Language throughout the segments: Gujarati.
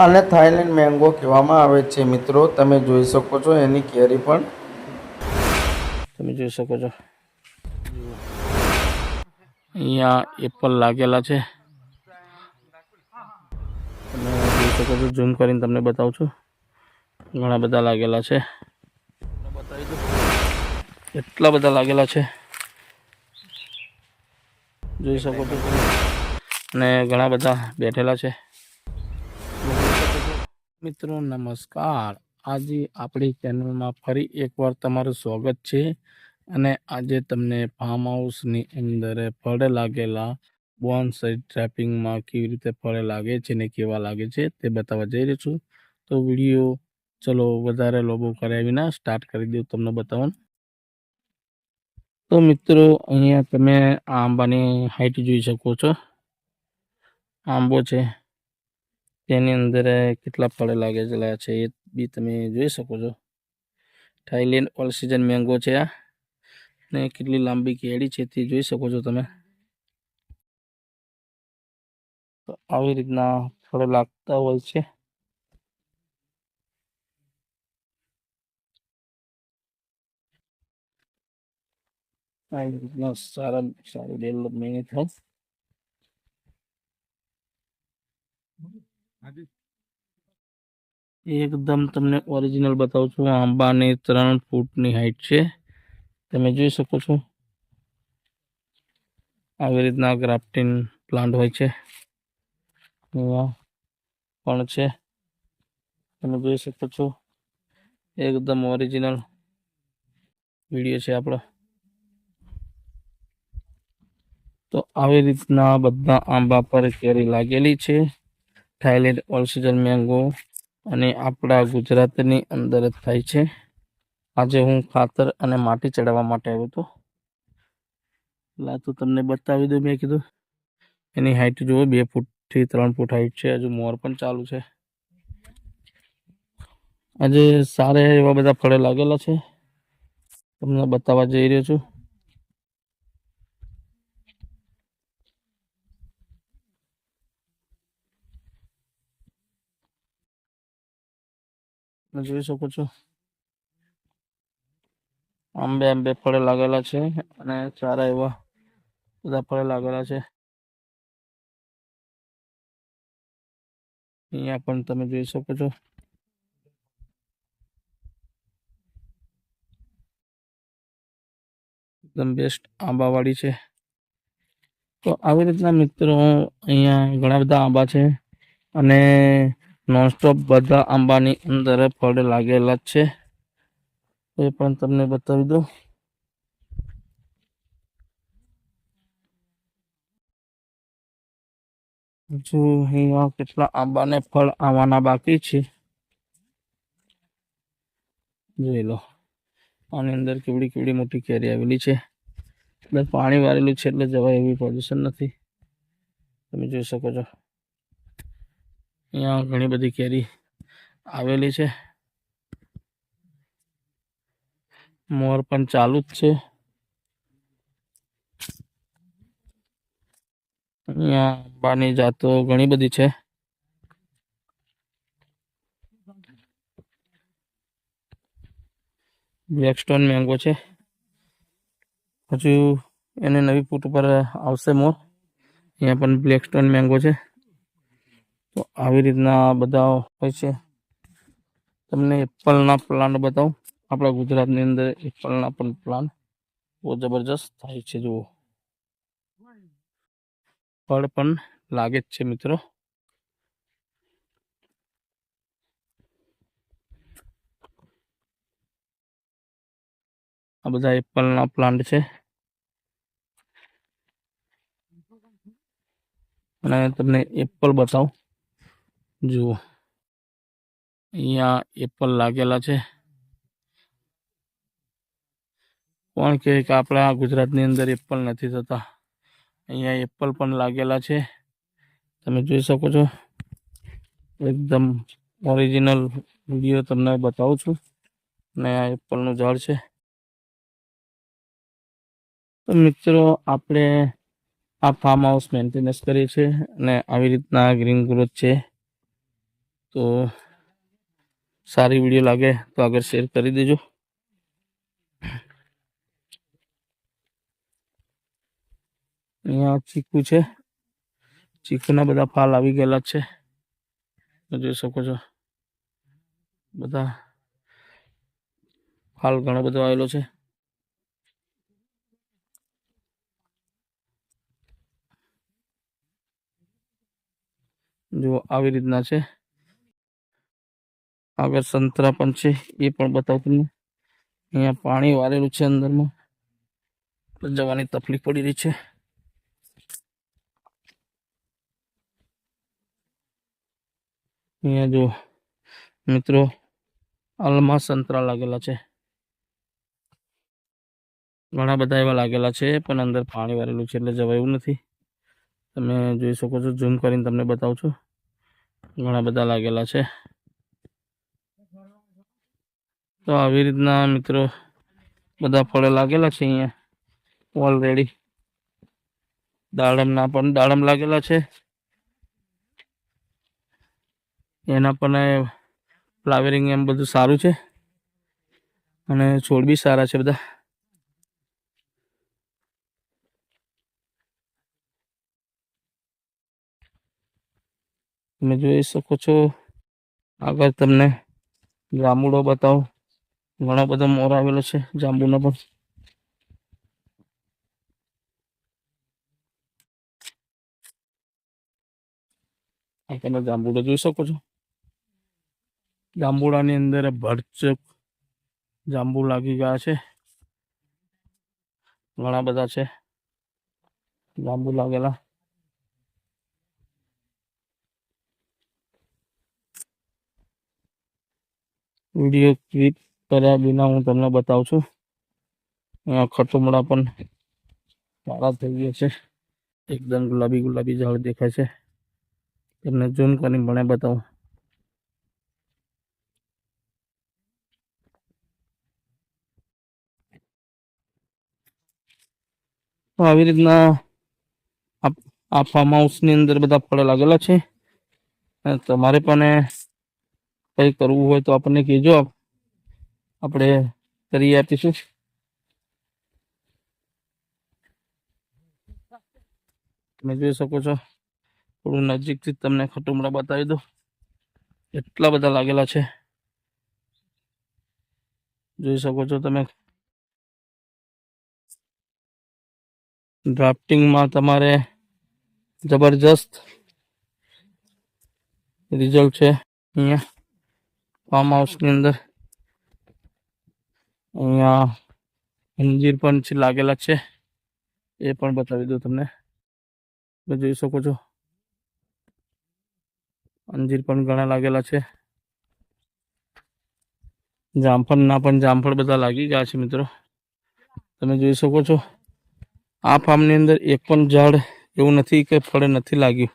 આને થાઈલેન્ડ મેંગો કહેવામાં આવે છે મિત્રો. તમે જોઈ શકો છો એની કેરી પણ તમે જોઈ શકો છો. અહીંયા એપલ લાગેલા છે. તમે જોઈ શકો છો, ઝૂમ કરીને તમને બતાવું છું. ઘણા બધા લાગેલા છે. બતાવી દો, એટલા બધા લાગેલા છે, જોઈ શકો છો તમે. અને ઘણા બધા બેઠેલા છે. મિત્રો નમસ્કાર. આજે આપણી ચેનલમાં ફરી એકવાર તમારું સ્વાગત છે. અને આજે તમને ફાર્મ હાઉસની અંદર ફળ લાગેલા બોનસાઈ ટ્રેપિંગમાં કેવી રીતે ફળ લાગે છે ને કેવા લાગે છે તે બતાવવા જઈ રહ્યો છું. તો વિડીયો ચલો વધારે લોબો કર્યા વિના સ્ટાર્ટ કરી દઉં તમને બતાવવાનું. તો મિત્રો અહીંયા તમે આંબાની હાઈટ જોઈ શકો છો. આંબો છે તેની અંદર કેટલા ફળ લાગેલા છે એ બી તમે જોઈ શકો છો. થાઈલેન્ડ ઓલ સીઝન મેંગો છે આ, ને કેટલી લાંબી કેડી છે તે જોઈ શકો છો તમે. તો આવી રીતના ફળ લાગતા હોય છે. આવી રીતના સારું ડેવલપમેન્ટ થાય. એકદમ તમને ઓરિજિનલ બતાવું છું. આંબાની 3 ફૂટની હાઈટ છે, તમે જોઈ શકો છો. આવી રીતના ગ્રાફ્ટિંગ પ્લાન્ટ હોય છે. અહીંયા પણ છે, તમે જોઈ શકો છો. એકદમ ઓરિજિનલ વિડીયો છે આપણો. તો આવી રીતના બધા આંબા પર કેરી લાગેલી છે. થાઈલેન્ડ ઓલ સીઝન મેંગો અને આપણા ગુજરાતની અંદર જ થાય છે. આજે હું ખાતર અને માટી ચડાવવા માટે આવ્યો હતો. તો તમને બતાવી દઉં. મેં કીધું એની હાઈટ જુઓ, 2 ફૂટથી 3 ફૂટ હાઈટ છે. હજુ મોર પણ ચાલુ છે. આજે સારા એવા બધા ફળે લાગેલા છે, તમને બતાવવા જઈ રહ્યો છું. જોઈ શકો છો આંબે ફળે લાગેલા છે અને સારા એવા બધા ફળે લાગેલા છે. અહીંયા પણ તમે જોઈ શકો છો. એકદમ બેસ્ટ આંબાવાળી છે. તો આવી રીતના મિત્રો અહીંયા ઘણા બધા આંબા છે અને નોનસ્ટોપ બધા આંબાની અંદર ફળ લાગેલા જ છે. એ પણ તમને બતાવી દો. જો અહીંયા કેટલા આંબાને ફળ આવવાના બાકી છે, જોઈ લો. આની અંદર કેવડી મોટી કેરી આવેલી છે. એટલે પાણી વાળેલું છે એટલે જવાય એવી પોઝિશન નથી, તમે જોઈ શકો છો. અહીંયા ઘણી બધી કેરી આવેલી છે. મોર પણ ચાલુ જ છે. અહીંયા આંબાની જાતો ઘણી બધી છે. બ્લેક સ્ટોન મેંગો છે. હજુ એને નવી ફૂટ ઉપર આવશે મોર. અહીંયા પણ બ્લેક સ્ટોન મેંગો છે. તો આવી રીતના બધા હોય છે. તમને એપલના પ્લાન્ટ બતાવું. આપણા ગુજરાતની અંદર એપલના પણ પ્લાન્ટ બહુ જબરજસ્ત થાય છે. જુઓ, ફળ પણ લાગે જ છે મિત્રો. આ બધા એપલના પ્લાન્ટ છે અને તમને એપલ બતાવું. જુઓ, અહીંયા એપલ લાગેલા છે. કોણ કહે કે આપણા ગુજરાતની અંદર એપલ નથી થતા? અહીંયા એપલ પણ લાગેલા છે, તમે જોઈ શકો છો. એકદમ ઓરિજિનલ વિડીયો તમને બતાવું છું. અને આ એપલનું ઝાડ છે. તો મિત્રો આપણે આ ફાર્મ હાઉસ મેન્ટેનન્સ કરીએ છીએ અને આવી રીતના ગ્રીન ગ્રોથ છે. તો સારી વિડીયો લાગે તો આગળ શેર કરી દેજો. અહીંયા ચીકુ છે, ચીકુના બધા ફાલ આવી ગયેલા છે, જોઈ શકો છો. બધા ફાલ ઘણો બધો આવેલો છે. જો આવી રીતના છે. આગળ સંતરા પણ છે, એ પણ બતાવું તમને. અહીંયા પાણી વારેલું છે અંદરમાં, જવાની તકલીફ પડી રહી છે. અહીંયા જો મિત્રો આલમાં સંતરા લાગેલા છે, ઘણા બધા એવા લાગેલા છે, પણ અંદર પાણી વારેલું છે એટલે જવાયું નથી. તમે જોઈ શકો છો, ઝૂમ કરીને તમને બતાવું છું. ઘણા બધા લાગેલા છે. તો આવી રીતના મિત્રો બધા ફળો લાગેલા છે અહીંયા ઓલરેડી. દાડમના પણ દાડમ લાગેલા છે, એના પણ ફ્લાવરિંગ એમ બધું સારું છે, અને છોડ બી સારા છે બધા. તમે જોઈ શકો છો. આગળ તમને જાંબુડો બતાવું. ઘણો બધો મોર આવેલો છે જાંબુનો પણ. તમે જાંબુડો જોઈ શકો છો. જાંબુડાની અંદર ભરચક જાંબુ લાગી ગયા છે, ઘણા બધા છે જાંબુ લાગેલા. વિડીયો ક્લિપ કર્યા વિના હું તમને બતાવું છું. અહીંયા ખટુમડા પણ સારા થઈ ગયા છે, એકદમ ગુલાબી ગુલાબી ઝાડ દેખાય છે. તમને ઝૂમ કરીને મને બતાવું. તો આવી રીતના આ ફાર્મ હાઉસની અંદર બધા ફળ લાગેલા છે. તમારે પણ કંઈ કરવું હોય તો આપણને કહેજો, આપણે કરી આપીશું. તમે જોઈ શકો છો. થોડું નજીકથી તમને ખટુમડા બતાવી દો. એટલા બધા લાગેલા છે, જોઈ શકો છો તમે. ડ્રાફ્ટિંગમાં તમારે જબરજસ્ત રિઝલ્ટ છે અહીંયા ફાર્મ હાઉસની અંદર. અહીંયા અંજીર પણ લાગેલા છે, એ પણ બતાવી દઉં તમને. તમે જોઈ શકો છો, અંજીર પણ ઘણા લાગેલા છે. જામફળના પણ જામફળ બધા લાગી ગયા છે મિત્રો, તમે જોઈ શકો છો. આ ફાર્મની અંદર એક પણ ઝાડ એવું નથી કે ફળ નથી લાગ્યું.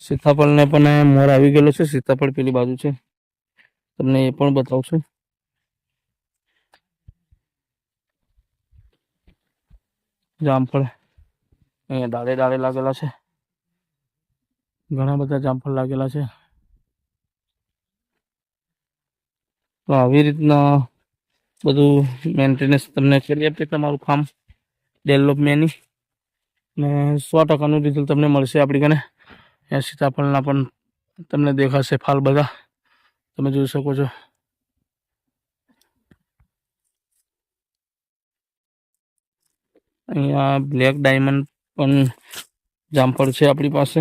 સીતાફળને પણ મોર આવી ગયેલો છે. સીતાફળ પેલી બાજુ છે, તમને એ પણ બતાવું છું. જામફળ અહીંયા ડાળે ડાળે લાગેલા છે, ઘણા બધા જામફળ લાગેલા છે. તો આવી રીતના બધું મેન્ટેનન્સ તમને કરી આપીએ તમારું ફાર્મ ડેવલપમેન્ટની, ને 100%નું રિઝલ્ટ તમને મળશે આપણી કને. સીતાફળના પણ તમને દેખાશે ફાલ બધા, તમે જોઈ શકો છો. અહીંયા બ્લેક ડાયમંડ પણ જામફળ છે આપણી પાસે,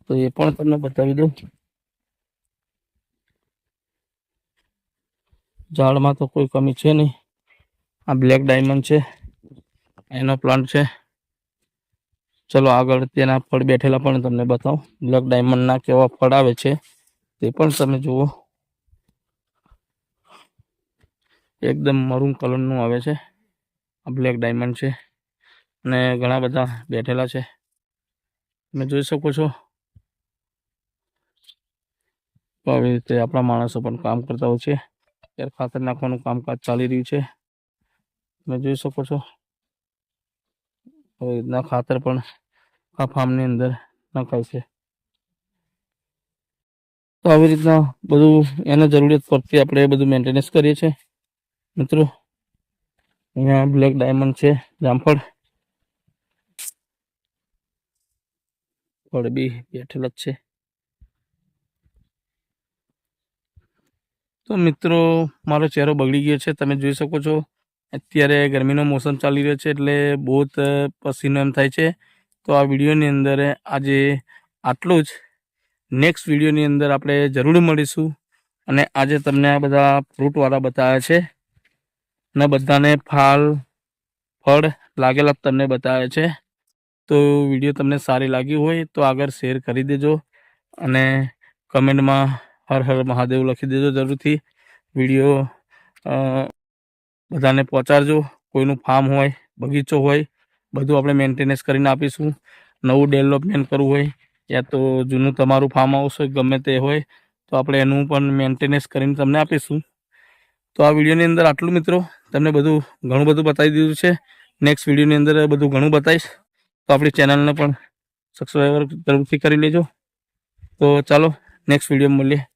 તો એ પણ તમને બતાવી દઉં. ઝાડમાં તો કોઈ કમી છે નહીં. આ બ્લેક ડાયમંડ છે, એનો પ્લાન્ટ છે. ચલો આગળ તેના ફળ બેઠેલા પણ તમને બતાવું. બ્લેક ડાયમંડના કેવા ફળ આવે છે તે પણ તમે જુઓ. એકદમ મરૂન કલરનું આવે છે. આ બ્લેક ડાયમંડ છે, અને ઘણા બધા બેઠેલા છે, તમે જોઈ શકો છો. તો આવી રીતે આપણા માણસો પણ કામ કરતા હોય છે. ત્યારે ખાતર નાખવાનું કામકાજ ચાલી રહ્યું છે, તમે જોઈ શકો છો. આવી રીતના ખાતર પણ આ ફાર્મની અંદર નખાય છે. તો આવી રીતના બધું એને જરૂરિયાત પડતી આપણે બધું મેન્ટેનન્સ કરીએ છીએ મિત્રો. અહીંયા બ્લેક ડાયમંડ છે, જામફળ ફળ બી બેઠેલા જ છે. તો મિત્રો મારો ચહેરો બગડી ગયો છે, તમે જોઈ શકો છો. અત્યારે ગરમીનો મોસમ ચાલી રહ્યો છે એટલે બહુ જ પસીનો એમ થાય છે. તો આ વિડીયોની અંદર આજે આટલું જ. નેક્સ્ટ વિડીયોની અંદર આપણે જરૂર મળીશું. અને આજે તમને આ બધા ફ્રૂટવાળા બતાવ્યા છે અને બધાને ફળ લાગેલા તમને બતાવ્યા છે. તો વિડીયો તમને સારી લાગી હોય તો આગળ શેર કરી દેજો અને કમેન્ટમાં હર હર મહાદેવ લખી દેજો જરૂરથી. વિડીયો બધાને પહોંચાડજો. કોઈનું ફાર્મ હોય, બગીચો હોય, બધું આપણે મેન્ટેનન્સ કરીને આપીશું. નવું ડેવલપમેન્ટ કરવું હોય યા તો જૂનું તમારું ફાર્મ હાઉસ હોય, ગમે તે હોય તો આપણે એનું પણ મેન્ટેનન્સ કરીને તમને આપીશું. તો આ વિડીયોની અંદર આટલું મિત્રો. તમને ઘણું બધું બતાવી દીધું છે. નેક્સ્ટ વિડીયોની અંદર બધું ઘણું બતાવીશ. તો આપણી ચેનલને પણ સબસ્ક્રાઈબર જરૂરથી કરી લેજો. તો ચાલો નેક્સ્ટ વિડીયોમાં મળીએ.